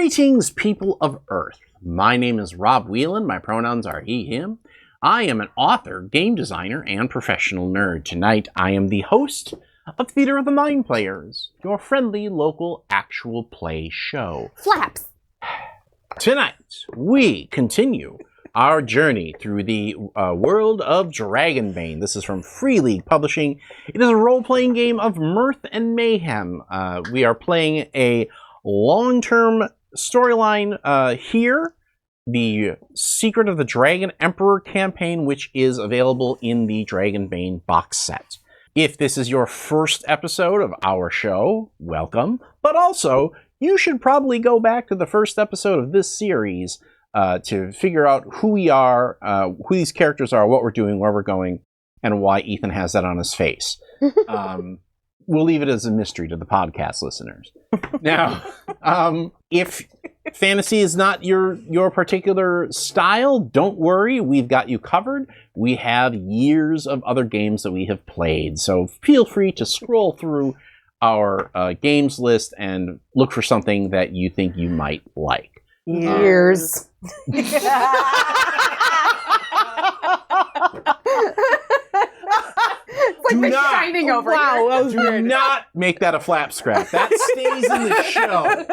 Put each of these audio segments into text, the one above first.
Greetings, people of Earth. My name is Rob Whelan. My pronouns are he, him. I am an author, game designer, and professional nerd. Tonight, I am the host of Theater of the Mind Players, your friendly local actual play show. Flaps! Tonight, we continue our journey through the world of Dragonbane. This is from Free League Publishing. It is a role-playing game of mirth and mayhem. We are playing a long-term storyline here, the Secret of the Dragon Emperor campaign, which is available in the Dragonbane box set. If this is your first episode of our show, welcome. But also, you should probably go back to the first episode of this series to figure out who we are, who these characters are, what we're doing, where we're going, and why Ethan has that on his face. We'll leave it as a mystery to the podcast listeners. Now, if fantasy is not your particular style, don't worry. We've got you covered. We have years of other games that we have played. So feel free to scroll through our games list and look for something that you think you might like. Years. It's like the Shining over here. Do not make that a flap scrap. That stays in the show.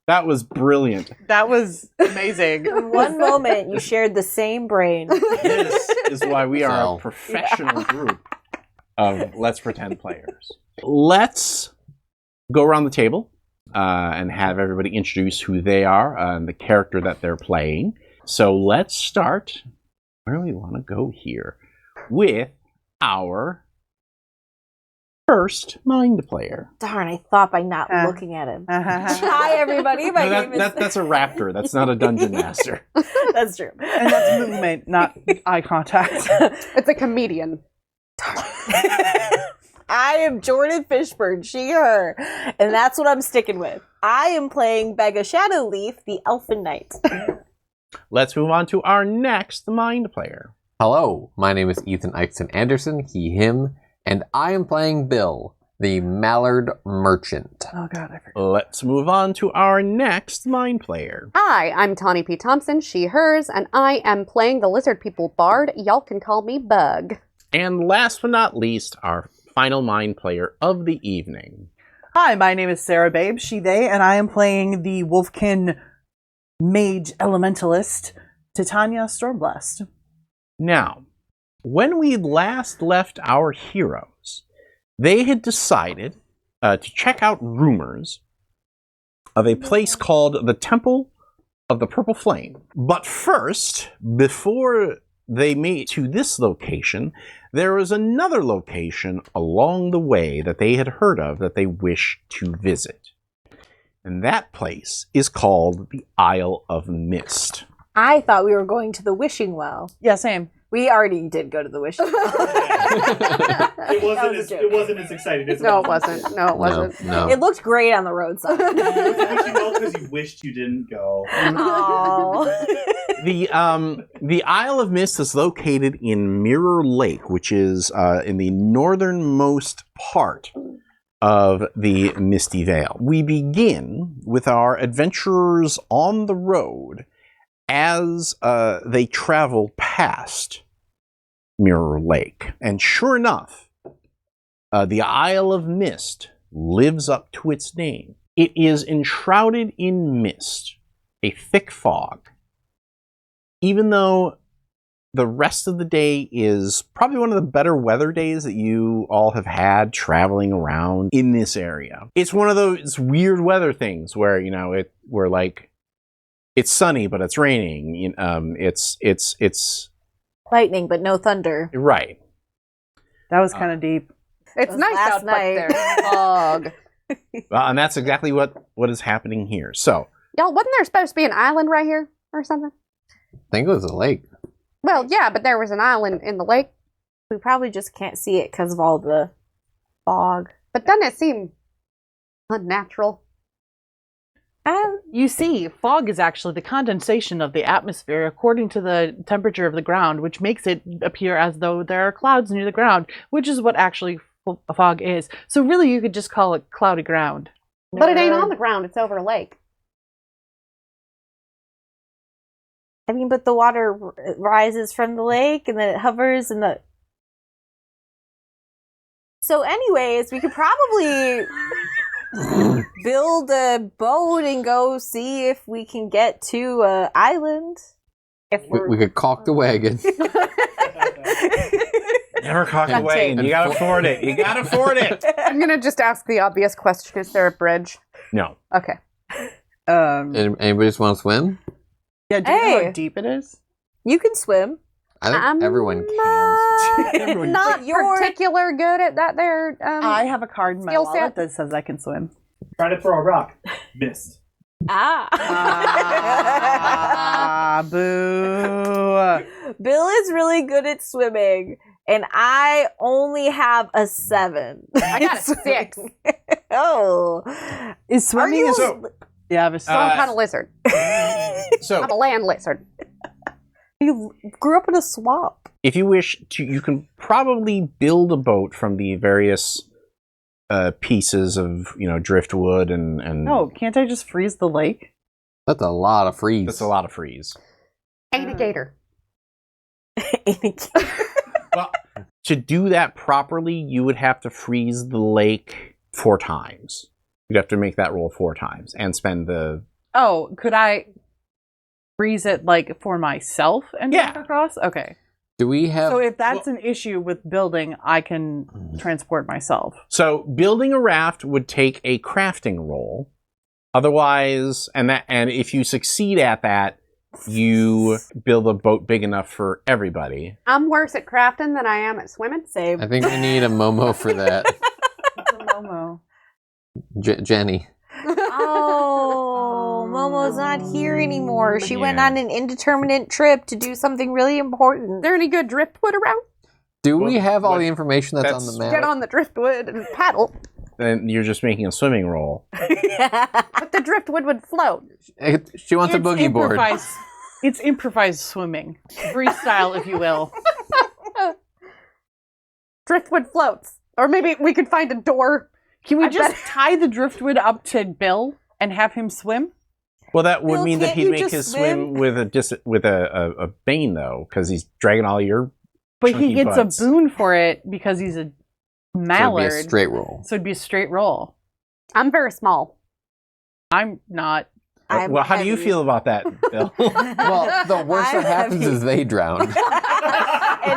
That was brilliant. That was amazing. In one moment, you shared the same brain. This is why we are a professional group of Let's Pretend players. Let's go around the table and have everybody introduce who they are and the character that they're playing. So let's start, where do we want to go here, with our first mind player. Darn, I thought by not looking at him. Hi, everybody. My name is... That's a raptor. That's not a dungeon master. That's true. And that's movement, not eye contact. It's a comedian. I am Jordan Fishburne, she, her. And that's what I'm sticking with. I am playing Begga Shadowleaf, the Elfin Knight. Let's move on to our next mind player. Hello, my name is Ethan Eichson Anderson, he, him, and I am playing Bill, the Mallard Merchant. Oh god, I forgot. Let's move on to our next mind player. Hi, I'm Tawny P. Thompson, she, hers, and I am playing the Lizard People Bard. Y'all can call me Bug. And last but not least, our final mind player of the evening. Hi, my name is Sarah Babe, she, they, and I am playing the Wolfkin Mage Elementalist, Titania Stormblast. Now, when we last left our heroes, they had decided to check out rumors of a place called the Temple of the Purple Flame. But first, before they made to this location, there was another location along the way that they had heard of that they wished to visit. And that place is called the Isle of Mist. I thought we were going to the Wishing Well. Yeah, same. We already did go to the Wishing Well. It wasn't as exciting as No, it wasn't. No, it wasn't. No. It looked great on the roadside. It was wishing well because you wished you didn't go. Oh. The Isle of Mist is located in Mirror Lake, which is in the northernmost part of the Misty Vale. We begin with our adventurers on the road as they travel past Mirror Lake. And sure enough, the Isle of Mist lives up to its name. It is enshrouded in mist, a thick fog. Even though the rest of the day is probably one of the better weather days that you all have had traveling around in this area. It's one of those weird weather things where, you know, we're like, it's sunny, but it's raining. It's Lightning, but no thunder. right. That was kind of deep. It's was nice last out, night. but there's fog. And that's exactly what is happening here. So, Y'all, wasn't there supposed to be an island right here or something? I think it was a lake. Well, yeah, but there was an island in the lake. We probably just can't see it because of all the fog. But doesn't it seem unnatural? You see, fog is actually the condensation of the atmosphere according to the temperature of the ground, which makes it appear as though there are clouds near the ground, which is what actually fog is. So really, you could just call it cloudy ground. But it ain't on the ground. It's over a lake. I mean, but the water rises from the lake and then it hovers and the. So, anyways, we could probably build a boat and go see if we can get to an island. If We could caulk the wagon. Never cock the wagon. You gotta afford it. You gotta afford it. I'm gonna just ask the obvious question: is there a bridge? No. Okay. Anybody just want to swim? Yeah, do you know Hey. how deep it is? You can swim. I think everyone can. Not particular good at that. There. I have a card in my skill wallet set. that says I can swim. Try to throw a rock. Missed. Boo. Bill is really good at swimming, and I only have a 7. I got a 6. Oh. Is swimming you- is... So, Yeah, I have a So I'm kind of lizard. so I'm a land lizard. You grew up in a swamp. if you wish to, you can probably build a boat from the various pieces of, driftwood and. Oh, can't I just freeze the lake? That's a lot of freeze. That's a lot of freeze. Ain't a gator. Well, to do that properly, you would have to freeze the lake 4 times. You'd have to make that roll 4 times and spend the. Oh, could I freeze it like for myself and Yeah. walk across? Okay. Do we have? So if that's an issue with building, I can transport myself. So building a raft would take a crafting roll. Otherwise, and if you succeed at that, you build a boat big enough for everybody. I'm worse at crafting than I am at swimming. Same. I think we need a Momo for that. Momo. Jenny. Oh, Momo's not here anymore. She went on an indeterminate trip to do something really important. Is there any good driftwood around? Do we Well, have all what- the information that's on that's- the map? Get on the driftwood and paddle. Then you're just making a swimming roll. But the driftwood would float. She wants a boogie board. It's improvised swimming. Freestyle, if you will. Driftwood floats. Or maybe we could find a door. Can we I just bet- tie the driftwood up to Bill and have him swim? Well, that would Bill, mean that can't he'd you make just his swim? swim with a bane though, because he's dragging all your. But Chunky he gets butts. a boon for it because he's a So it'd be mallard. a straight roll. So it'd be a straight roll. I'm very small. I'm not. I'm Well, how do you heavy. feel about that, Bill? Well, the worst I'm that happens heavy. is they drown. And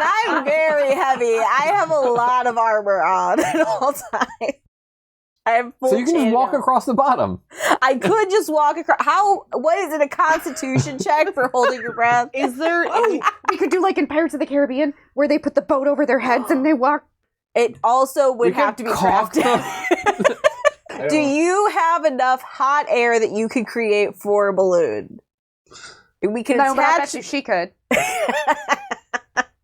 I'm very heavy. I have a lot of armor on at all times. I have full So you can just chain walk armor. across the bottom. I could just walk across. What is it, a constitution check for holding your breath? Is there Oh, we could do like in Pirates of the Caribbean, where they put the boat over their heads and they walk. It also would We have could to be caulk crafted. Do you have enough hot air that you could create for a balloon? We can No, but I bet attach. you she could.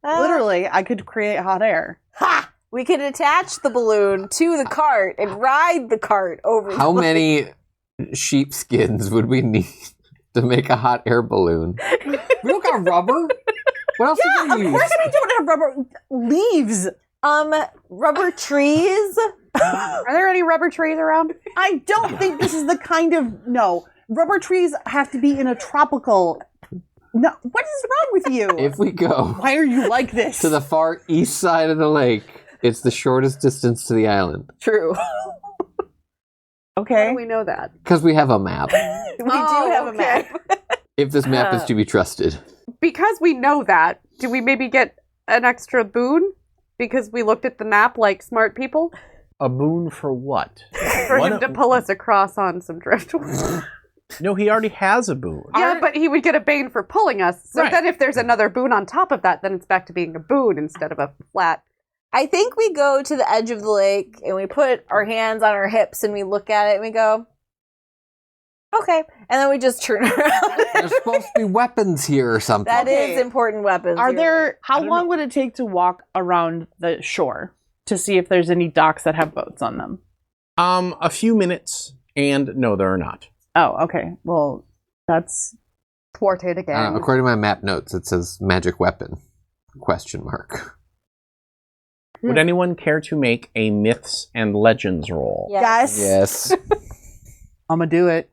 literally? I could create hot air. Ha! We could attach the balloon to the cart and ride the cart over. How the many sheepskins would we need to make a hot air balloon? We don't got rubber. What else Yeah, are we of gonna use? course we don't have rubber leaves. Rubber trees. Are there any rubber trees around? I don't think this is the kind of no. Rubber trees have to be in a tropical. No, what is wrong with you? If we go Why are you like this? to the far east side of the lake, it's the shortest distance to the island. True. How Okay. do we know that? Because we have a map. We do have a okay. map. If this map is to be trusted. Because we know that, do we maybe get an extra boon? Because we looked at the map like smart people? A boon for what? For What him a- to pull us across on some driftwood. No, he already has a boon. Yeah, but he would get a bane for pulling us. So Right. then if there's another boon on top of that, then it's back to being a boon instead of a flat. I think we go to the edge of the lake and we put our hands on our hips and we look at it and we go, okay. And then we just turn around. There's supposed to be weapons here or something. That is Okay. important weapons. Are you're there? How don't long would it take to walk around the shore to see if there's any docks that have boats on them? A few minutes, and no, there are not. Oh, okay. Well, that's Thwarted again. According to my map notes, it says magic weapon? Question mark. Would anyone care to make a myths and legends roll? Yes. Yes. I'm gonna do it.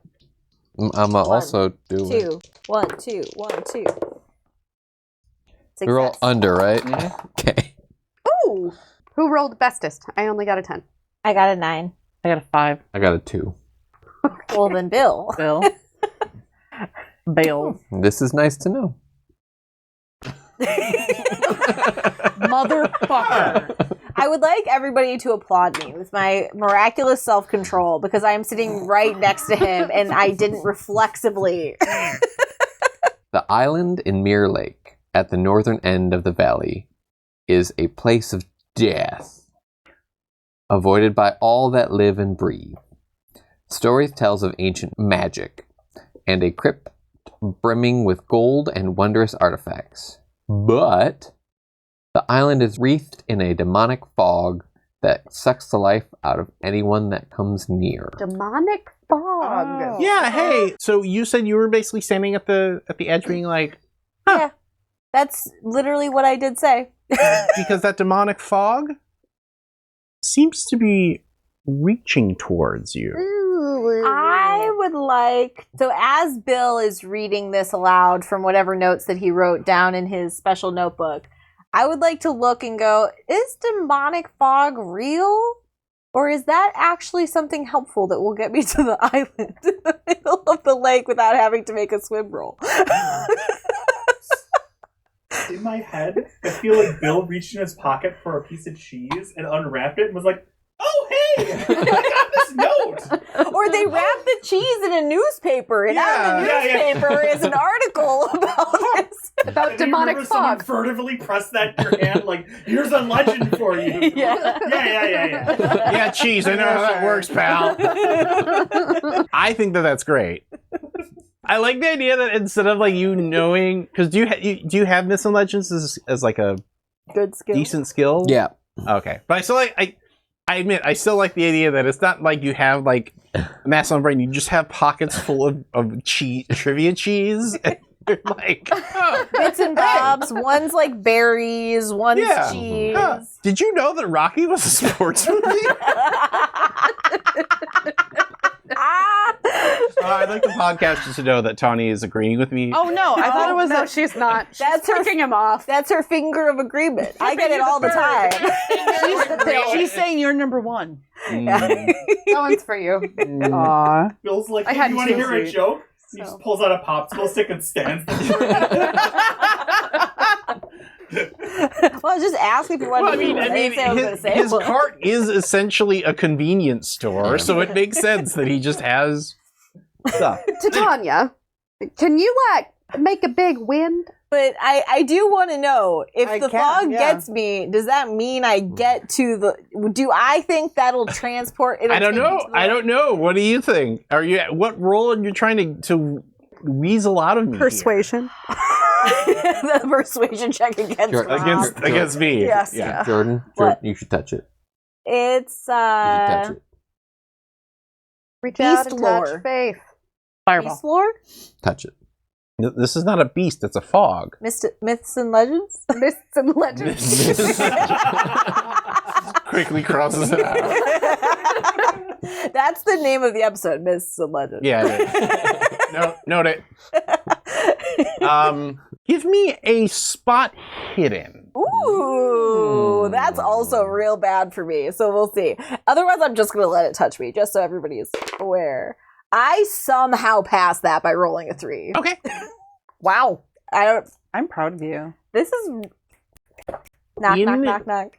I'm also doing it. 2. 1, 2, 1, 2. We're all Success. under, right? Okay. Ooh! Who rolled bestest? I only got a 10. I got a 9. I got a 5. I got a 2. Well, then Bill. Bill. Bill. This is nice to know. Motherfucker. I would like everybody to applaud me with my miraculous self-control because I am sitting right next to him and I didn't reflexively. The island in Mirror Lake, at the northern end of the valley, is a place of death, avoided by all that live and breathe. Stories tells of ancient magic, and a crypt brimming with gold and wondrous artifacts. But the island is wreathed in a demonic fog that sucks the life out of anyone that comes near. Demonic fog. Yeah, hey. So you said you were basically standing at the edge being like, Yeah, that's literally what I did say. because that demonic fog seems to be reaching towards you. I would like, so as Bill is reading this aloud from whatever notes that he wrote down in his special notebook, I would like to look and go, is demonic fog real? Or is that actually something helpful that will get me to the island in the middle of the lake without having to make a swim roll? In my head, I feel like Bill reached in his pocket for a piece of cheese and unwrapped it and was like, "Oh, hey! I got this note!" Or they wrap the cheese in a newspaper, and out of the newspaper is an article about this. About And you demonic remember someone fog. furtively pressed that in your hand, like, "Here's a legend for you." Yeah. Yeah. Yeah, cheese. I know how that works, pal. I think that that's great. I like the idea that instead of like you knowing, because do you have myths and legends as like a Good skill. decent skill? Yeah. Okay, but I still like I admit I still like the idea that it's not like you have like mass on brain. You just have pockets full of cheese, trivia cheese. And you're like, oh, Bits and bobs. One's like berries, one's Yeah. cheese. huh. Did you know that Rocky was a sports movie? I'd like the podcasters to know that Tawny is agreeing with me. Oh no, I thought it was no, a she's not. She's That's her- taking him off. That's her finger of agreement. I get it all the time. She's saying you're number 1. Mm, That one's for you. mm. Aw. Bill's like, I "Hey, had you want to to. hear a joke?" He So. just pulls out a popsicle stick and stands there. Well, just ask if you want Well, to read what they say I was going to say. his cart is essentially a convenience store, so it makes sense that he just has stuff. Titania, can you make a big wind? But I do want to know, if I the can, fog yeah. gets me, does that mean I get to the... Do I think that'll transport... I don't know. I don't know. What do you think? What role are you trying to weasel out of me? Persuasion. The persuasion check against Sure, Rob. Against me. Yes. Yeah. Jordan, What? you should touch it. It's, You should touch it. Reach Beast out and lore. touch faith. Fireball. Beast lore? Touch it. This is not a beast, it's a fog. Myths and legends? Myths and legends. Quickly crosses it out. That's the name of the episode, Myths and legends. Yeah, it is. No, note it. Give me a spot hidden. Ooh, that's also real bad for me. So we'll see. Otherwise, I'm just going to let it touch me, just so everybody is aware. I somehow passed that by rolling a 3. Okay. Wow. I'm proud of you. This is... Knock, knock, knock, knock.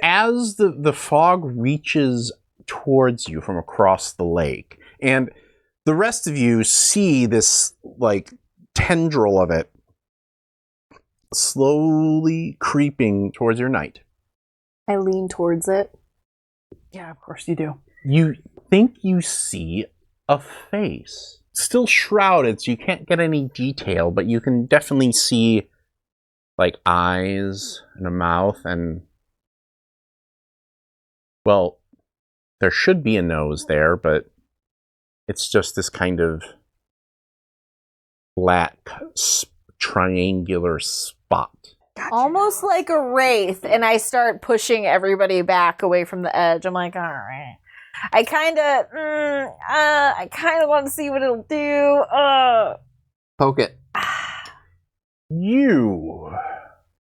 As the fog reaches towards you from across the lake, and the rest of you see this, like, tendril of it slowly creeping towards your night. I lean towards it. Yeah, of course you do. You think you see a face. Still shrouded, so you can't get any detail, but you can definitely see, like, eyes and a mouth and... Well, there should be a nose there, but it's just this kind of black triangular spot. almost like a wraith, and I start pushing everybody back away from the edge. I'm like, all right. I kind of want to see what it'll do. Poke it.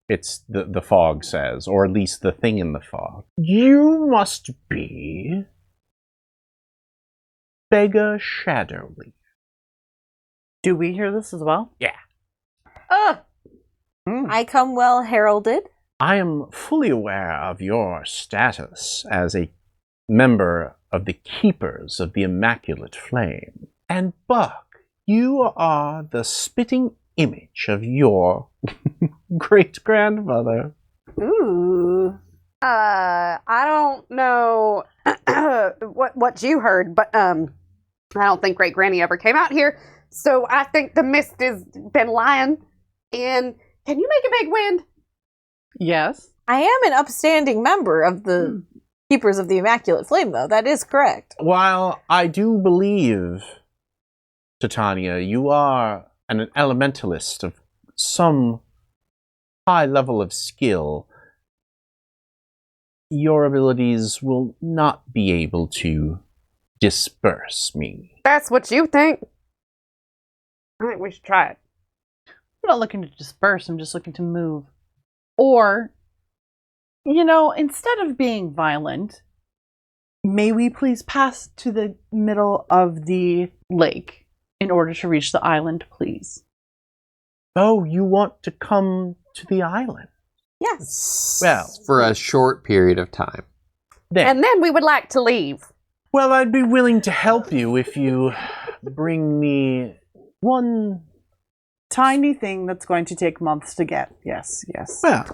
It's the fog says, or at least the thing in the fog. You must be Beggar Shadowleaf. Do we hear this as well? Yeah. I come well heralded. I am fully aware of your status as a member of the Keepers of the Immaculate Flame. And Buck, you are the spitting image of your great-grandmother. Ooh. I don't know what you heard, but I don't think Great Granny ever came out here. So I think the mist has been lying. And can you make a big wind? Yes. I am an upstanding member of the Keepers of the Immaculate Flame, though. That is correct. While I do believe, Titania, you are an elementalist of some high level of skill, your abilities will not be able to disperse me. That's what you think. I think we should try it. I'm not looking to disperse, I'm just looking to move. Or, instead of being violent, may we please pass to the middle of the lake in order to reach the island, please? Oh, you want to come to the island? Yes. Well, For a short period of time. And then we would like to leave. Well, I'd be willing to help you if you bring me one. Tiny thing that's going to take months to get. Yes. Well,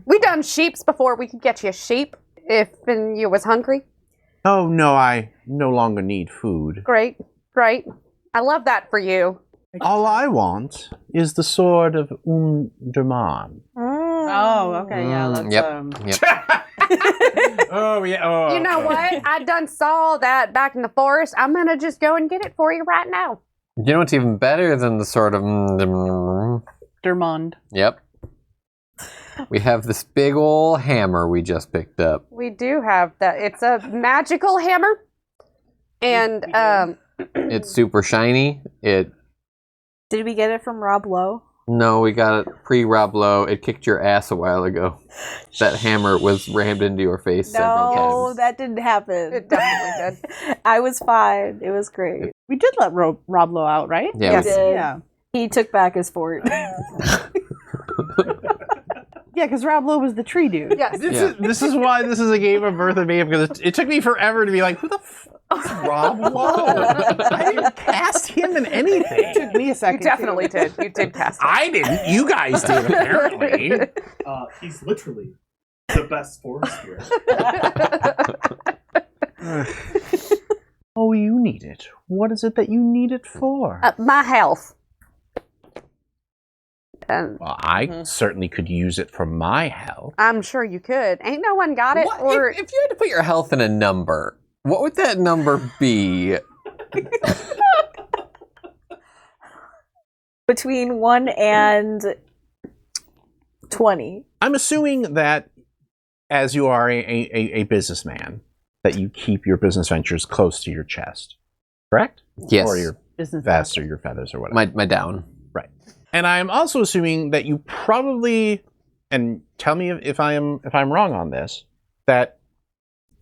We done sheeps before. We could get you a sheep if you was hungry. oh no, I no longer need food. Great. I love that for you. All I want is the sword of Derman. Oh, okay, yeah. That's, Yep. Oh yeah. Oh, You know what? I done saw that back in the forest. I'm gonna just go and get it for you right now. You know what's even better than the sort of... Dermond. Yep. We have this big ol' hammer we just picked up. We do have that. It's a magical hammer. And It's super shiny. Did we get it from Rob Lowe? No, we got it pre-Rob Lowe. It kicked your ass a while ago. That hammer was rammed into your face several No, times. that didn't happen. it definitely did. I was fine. It was great. We did let Rob Lowe out, right? Yeah, Yes. we- Did. Yeah. He took back his fort. Yeah, because Rob Lowe was the tree dude. Yes. This is why this is a game of Birth of Mayhem, because it took me forever to be like, who the f is Rob Lowe? I didn't cast him in anything. Took me a You second. definitely did. You did cast it. I didn't. You guys did, apparently. He's literally the best forest spirit. Oh, you need it. What is it that you need it for? My health. And Well, I certainly could use it for my health. I'm sure you could. Ain't no one got it. What- Or if you had to put your health in a number, what would that number be? Between 1 and 20. I'm assuming that as you are a businessman, that you keep your business ventures close to your chest, correct? Yes. Or your Business vest or your feathers or whatever. My down. Right. And I'm also assuming that you probably, and tell me if I'm wrong on this, that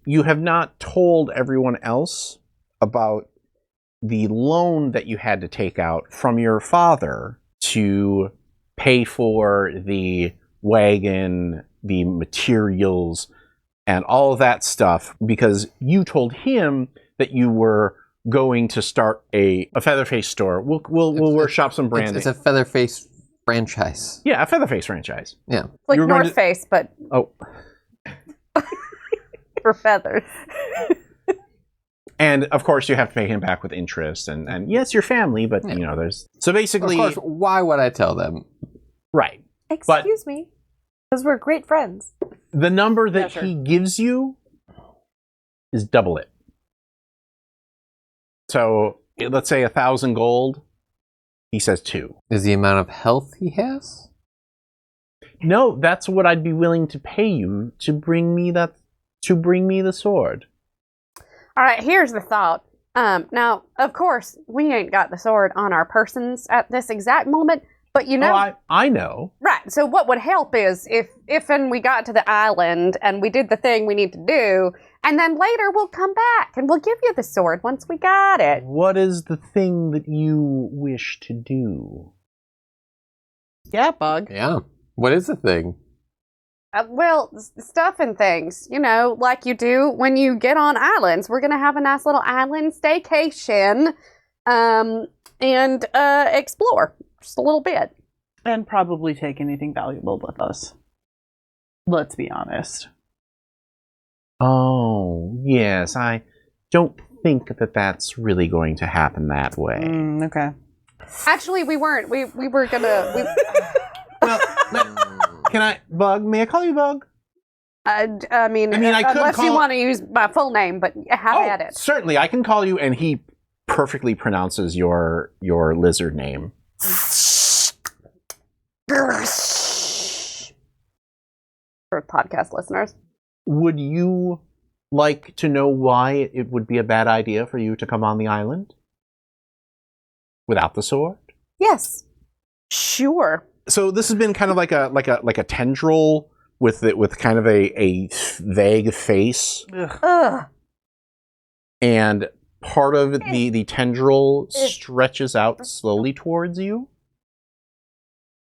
you have not told everyone else about the loan that you had to take out from your father to pay for the wagon, the materials, and all of that stuff, because you told him that you were going to start a Featherface store. We'll workshop some branding. It's a Featherface franchise. Yeah, a Featherface franchise. Yeah. like You were going North to- Face, but Oh, for feathers. and of course you have to pay him back with interest, and yes, your family, but you know, there's so Of basically course, why would I tell them? right. Excuse me. Because we're great friends. The number that Yeah, sure. he gives you is double it. So let's say 1,000 gold. He says 2. Is the amount of health he has? No, that's what I'd be willing to pay you to bring me the sword. All right, here's the thought. Now, of course, we ain't got the sword on our persons at this exact moment, but you know... Oh, I know. Right, so what would help is if and we got to the island and we did the thing we need to do, and then later we'll come back and we'll give you the sword once we got it. What is the thing that you wish to do? Yeah, Bug. Yeah. What is the thing? Well, stuff and things, you know, like you do when you get on islands. We're going to have a nice little island staycation and explore just a little bit. And probably take anything valuable with us. Let's be honest. Oh, yes. I don't think that that's really going to happen that way. Okay. Actually, we weren't. We were going to... Well, can I, Bug? May I call you Bug? I mean, I could unless you call- want to use my full name, but have at it. Certainly. I can call you, and he perfectly pronounces your lizard name. For podcast listeners. Would you like to know why it would be a bad idea for you to come on the island without the sword? Yes. Sure. So this has been kind of like a tendril with kind of a vague face, Ugh. and part of the tendril stretches out slowly towards you.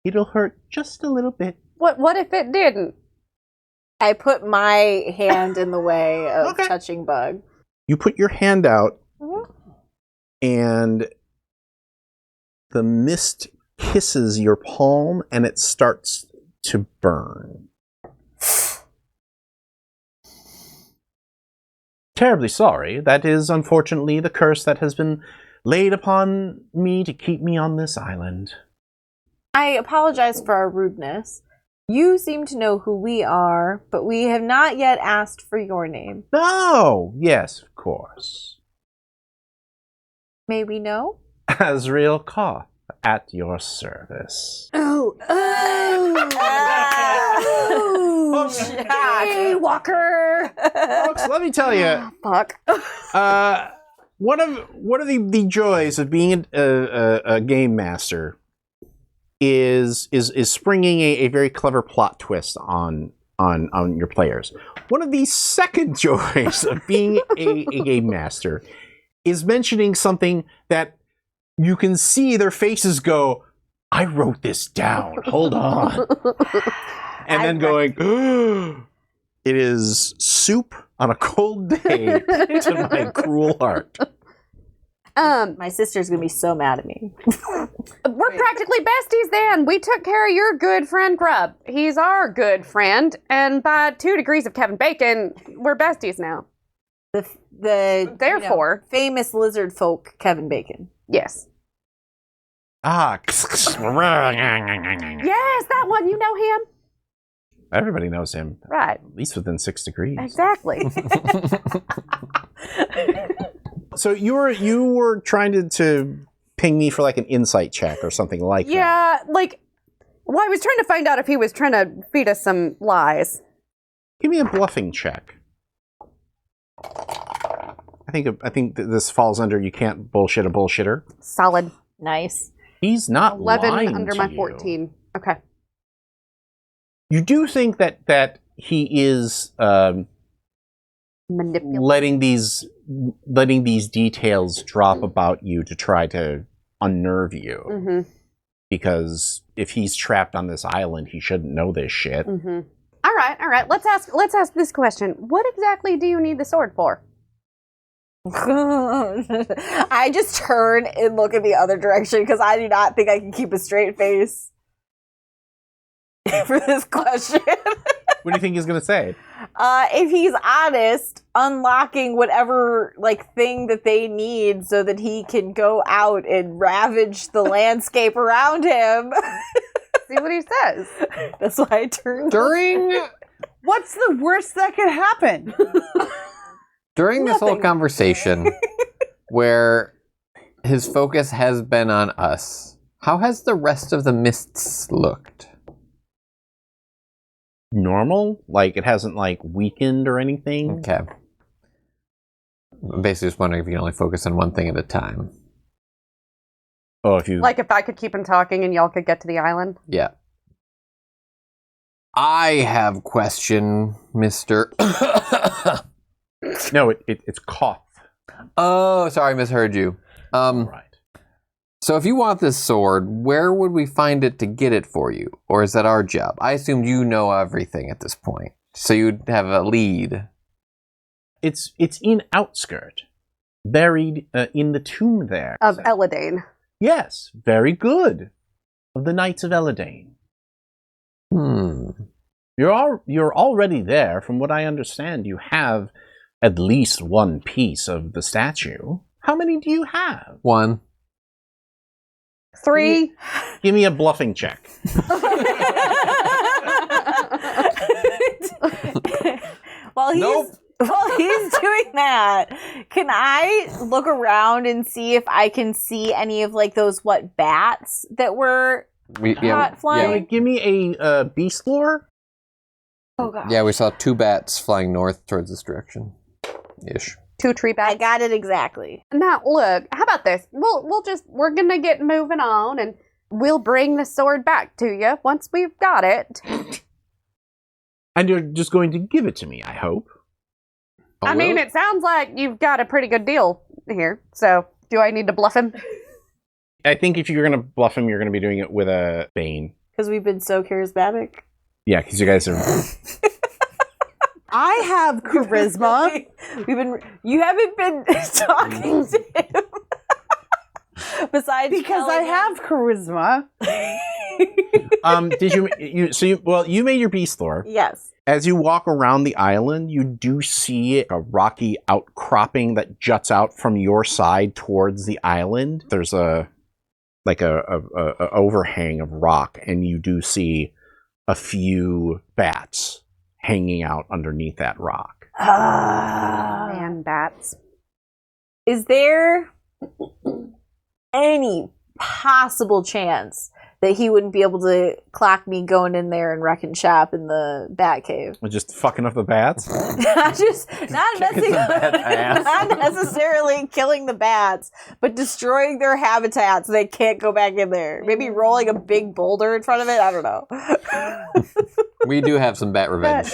It'll hurt just a little bit. What if it didn't? I put my hand in the way of Okay. touching Bug. You put your hand out, Mhm. and the mist kisses your palm, and it starts to burn. Terribly sorry. That is unfortunately the curse that has been laid upon me to keep me on this island. I apologize for our rudeness. You seem to know who we are, but we have not yet asked for your name. Oh, yes, of course. May we know? Azrael Koth, at your service. Oh. Hey, Walker. Folks, let me tell you, Fuck. one of the joys of being a game master is springing a very clever plot twist on your players. One of the second joys of being a game master is mentioning something that you can see their faces go, I wrote this down, hold on. And then going, it is soup on a cold day to my cruel heart. My sister's gonna be so mad at me. We're practically besties then. We took care of your good friend Grub. He's our good friend, and by 2 degrees of Kevin Bacon, we're besties now. The Therefore- famous lizard folk Kevin Bacon. Yes. Ah, Yes, that one. You know him? everybody knows him, Right. at least within 6 degrees. Exactly. So you were trying to ping me for like an insight check or something like that. Yeah, like, well, I was trying to find out if he was trying to feed us some lies. Give me a bluffing check. I think that this falls under you can't bullshit a bullshitter. Solid. Nice. He's not 11 lying under to my you. 14. Okay. You do think that he is Manipulate. letting these details drop about you to try to unnerve you. Mm-hmm. Because if he's trapped on this island, he shouldn't know this shit. Mm-hmm. All right. Let's ask this question. What exactly do you need the sword for? I just turn and look in the other direction because I do not think I can keep a straight face for this question. What do you think he's gonna say? If he's honest, unlocking whatever thing that they need so that he can go out and ravage the landscape around him. See what he says. That's why I turned. What's the worst that could happen? During this whole Nothing. conversation, where his focus has been on us, how has the rest of the mists looked? normal. Like, it hasn't, like, weakened or anything. Okay. I'm basically just wondering if you can only focus on one thing at a time. Oh, if you... Like if I could keep him talking and y'all could get to the island. Yeah. I have question, Mr. No, it's cough. Oh, sorry, I misheard you. Right. So if you want this sword, where would we find it to get it for you? Or is that our job? I assumed you know everything at this point. So you'd have a lead. It's in Outskirt. Buried in the tomb there. Of Eladane. Yes, very good. Of the Knights of Eladane. You're already there. From what I understand, you have at least one piece of the statue. How many do you have? 1. 3. Give me a bluffing check. While he's Nope. while he's doing that, can I look around and see if I can see any of like those bats that were not flying? Give me a beast lore. Oh god. Yeah, we saw 2 bats flying north towards this direction. Ish. 2 tree bats. I got it exactly. Now, look, how about this? We're gonna get moving on and we'll bring the sword back to you once we've got it. And you're just going to give it to me, I hope. Oh, I mean, well. it sounds like you've got a pretty good deal here. So, do I need to bluff him? I think if you're going to bluff him, you're going to be doing it with a Bane. Because we've been so charismatic. Yeah, because you guys are... I have charisma. You haven't been talking to him. Besides Because I have charisma. Did you made your beast lore. Yes. As you walk around the island, you do see a rocky outcropping that juts out from your side towards the island. There's a overhang of rock, and you do see a few bats hanging out underneath that rock. Man, bats. Is there any possible chance that he wouldn't be able to clock me going in there and wrecking shop in the bat cave? Just fucking up the bats? not necessarily killing the bats, but destroying their habitat so they can't go back in there. Maybe rolling a big boulder in front of it. I don't know. We do have some bat revenge.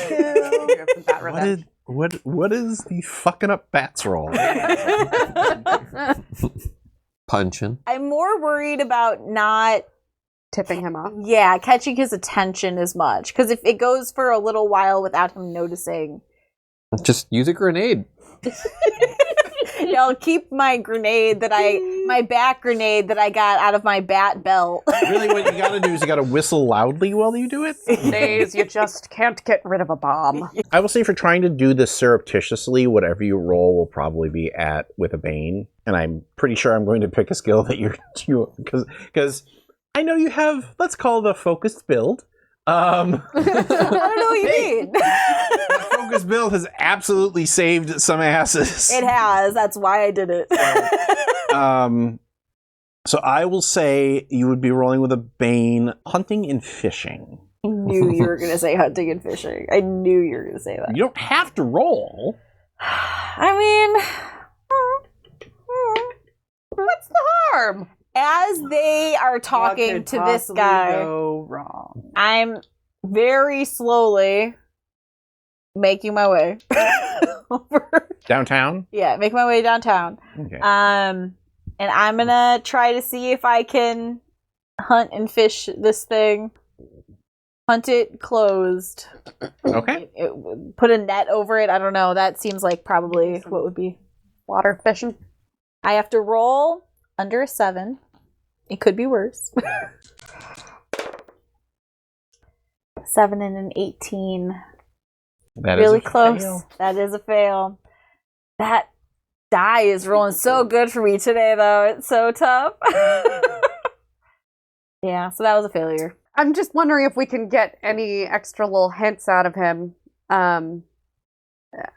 What is the fucking up bats roll? Punching. I'm more worried about not Tipping him off. catching his attention as much. Because if it goes for a little while without him noticing, Just use a grenade. I'll keep my bat grenade that I got out of my bat belt. Really, what you gotta do is you gotta whistle loudly while you do it. Days, you just can't get rid of a bomb. I will say for trying to do this surreptitiously, whatever you roll will probably be with a Bane. And I'm pretty sure I'm going to pick a skill that because I know you have, let's call it a focused build. I don't know what you mean. The focused build has absolutely saved some asses. It has. That's why I did it. So I will say you would be rolling with a Bane, hunting and fishing. I knew you were going to say hunting and fishing. I knew you were going to say that. You don't have to roll. I mean, What's the harm? as they are talking to this guy, Go wrong. I'm very slowly making my way over. Downtown? Yeah, make my way downtown. Okay. And I'm gonna try to see if I can hunt and fish this thing. Hunt it closed. Okay. Put a net over it. I don't know. That seems like probably what would be. Water fishing. I have to roll under a 7. It could be worse. 7 and an 18. That Really is a close. fail. That is a fail. That die is rolling so good for me today, though. It's so tough. Yeah, so that was a failure. I'm just wondering if we can get any extra little hints out of him. And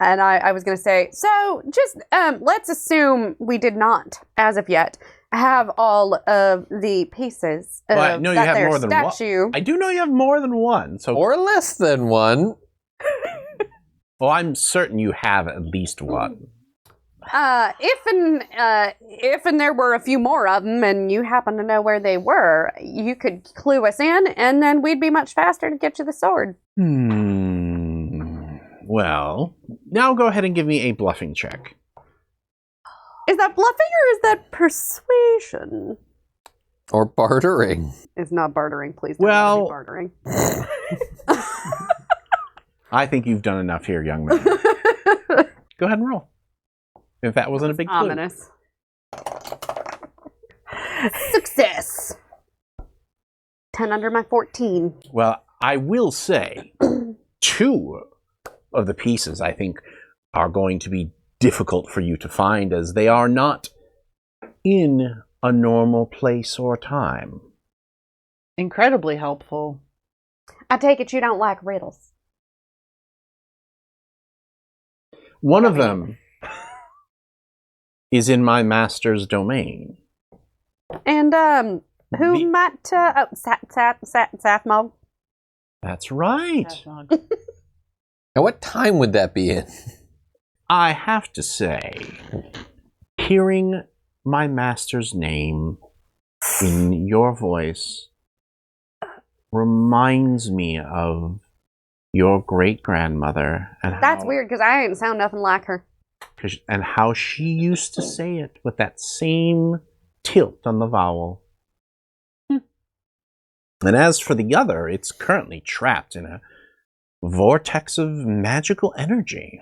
I was going to say, so just let's assume we did not, as of yet. have all of the pieces Well, I of know you that have there more than one. statue. I do know you have more than one. So, Or less than one. well, I'm certain you have at least one. If and there were a few more of them, and you happen to know where they were, you could clue us in, and then we'd be much faster to get you the sword. Well, now go ahead and give me a bluffing check. Is that bluffing or is that persuasion? Or bartering. It's not bartering, please. Don't let it Well- be bartering. I think you've done enough here, young man. Go ahead and roll. If that wasn't a big clue. Ominous. Success. 10 under my 14. Well, I will say, 2 of the pieces I think are going to be difficult for you to find, as they are not in a normal place or time. Incredibly helpful. I take it you don't like riddles. One of them is in my master's domain. And, who The- might, Sathmog? That's right. And what time would that be in? I have to say, hearing my master's name in your voice reminds me of your great-grandmother and That's how, weird, because I ain't sound nothing like her. and how she used to say it with that same tilt on the vowel. And as for the other, it's currently trapped in a vortex of magical energy.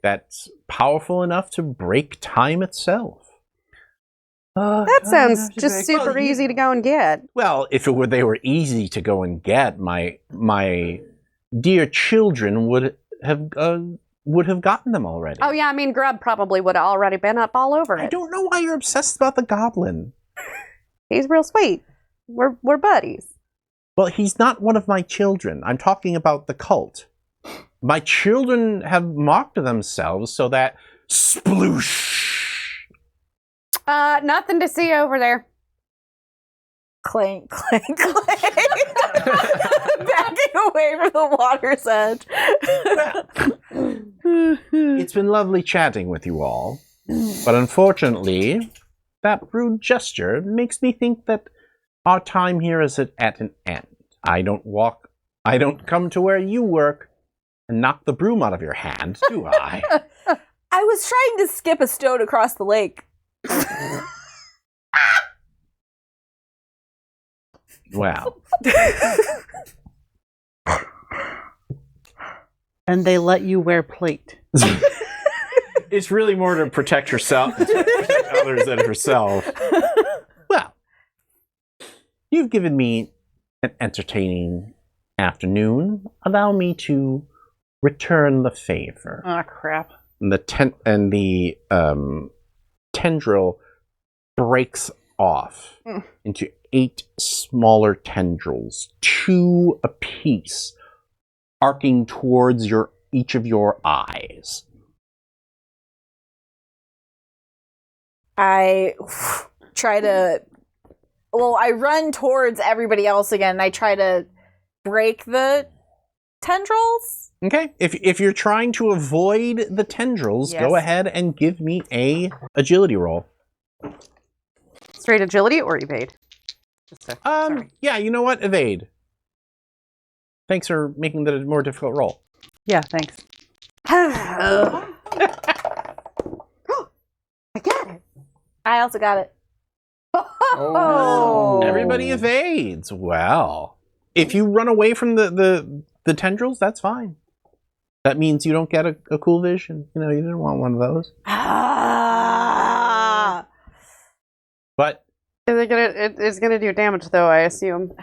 That's powerful enough to break time itself. That sounds just super Well, you- easy to go and get. Well, if they were easy to go and get, my dear children would have gotten them already. Oh yeah, I mean Grub probably would have already been up all over I it. don't know why you're obsessed about the goblin. He's real sweet. We're buddies. Well, he's not one of my children. I'm talking about the cult. My children have marked themselves so that sploosh. Nothing to see over there. Clank, clank, clank. Backing away from the water's edge. It's been lovely chatting with you all, but unfortunately, that rude gesture makes me think that our time here is at an end. I don't come to where you work and knock the broom out of your hand, do I? I was trying to skip a stone across the lake. Well, And they let you wear plate. it's really more to protect yourself, to protect others than herself. Well, you've given me an entertaining afternoon. Allow me to return the favor. Oh, crap. And the tendril breaks off into 8 smaller tendrils, 2 apiece, arcing towards each of your eyes. I try to. Well, I run towards everybody else again. And I try to break the tendrils. Okay, if you're trying to avoid the tendrils, Yes. go ahead and give me a agility roll. Straight agility or evade? Yeah, you know what? Evade. Thanks for making that a more difficult roll. Yeah, thanks. I got it. I also got it. Oh. Everybody evades. Well, if you run away from the tendrils, that's fine. That means you don't get a cool vision. You know, you didn't want one of those. Ah! But It's gonna do damage though, I assume.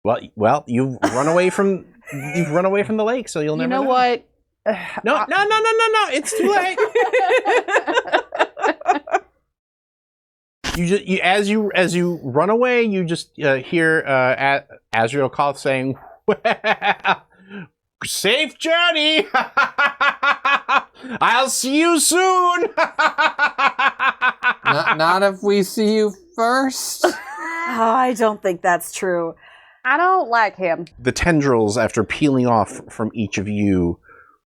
well, you've run away from the lake, so you'll You never know what? No, it's too late. As you run away, you just hear Azrael Koth saying, "Well, safe journey. I'll see you soon." Not if we see you first. Oh, I don't think that's true. I don't like him. The tendrils, after peeling off from each of you,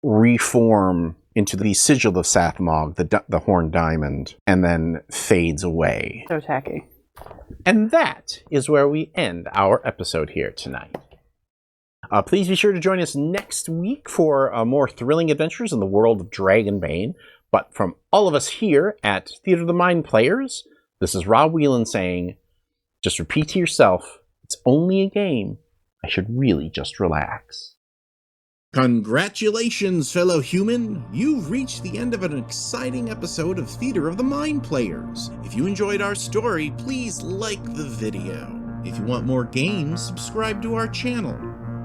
reform into the sigil of Sathmog, the horned diamond, and then fades away. So tacky. And that is where we end our episode here tonight. Please be sure to join us next week for more thrilling adventures in the world of Dragonbane. But from all of us here at Theater of the Mind Players, this is Rob Whelan saying, just repeat to yourself, it's only a game. I should really just relax. Congratulations, fellow human! You've reached the end of an exciting episode of Theater of the Mind Players. If you enjoyed our story, please like the video. If you want more games, subscribe to our channel.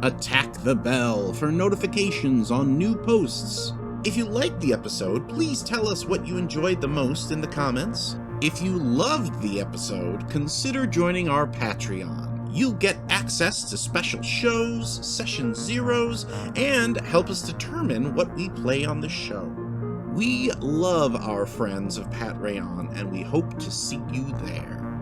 Attack the bell for notifications on new posts. If you liked the episode, please tell us what you enjoyed the most in the comments. If you loved the episode, consider joining our Patreon. You'll get access to special shows, session zeros, and help us determine what we play on the show. We love our friends of Pat Rayon, and we hope to see you there.